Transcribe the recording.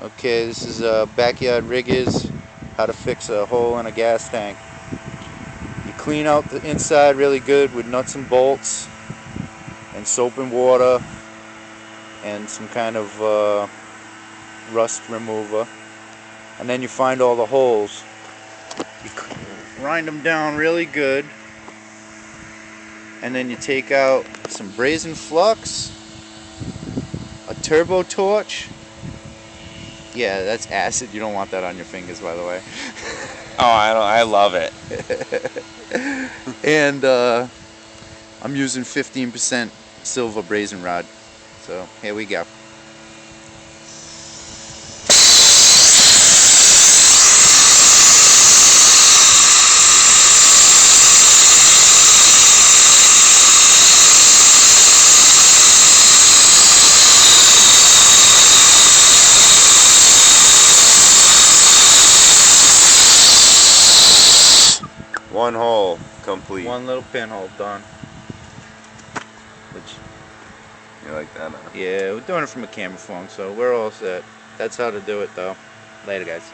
Okay, this is Backyard Riggers, how to fix a hole in a gas tank. You clean out the inside really good with nuts and bolts and soap and water and some kind of rust remover. And then you find all the holes. You grind them down really good. And then you take out some brazing flux, a turbo torch. Yeah, that's acid. You don't want that on your fingers, by the way. Oh, I love it. And I'm using 15% silver brazing rod. So here we go. One hole complete. One little pinhole done. Which, You like that, huh? yeah, we're doing it from a camera phone, so we're all set. That's how to do it, though. Later, guys.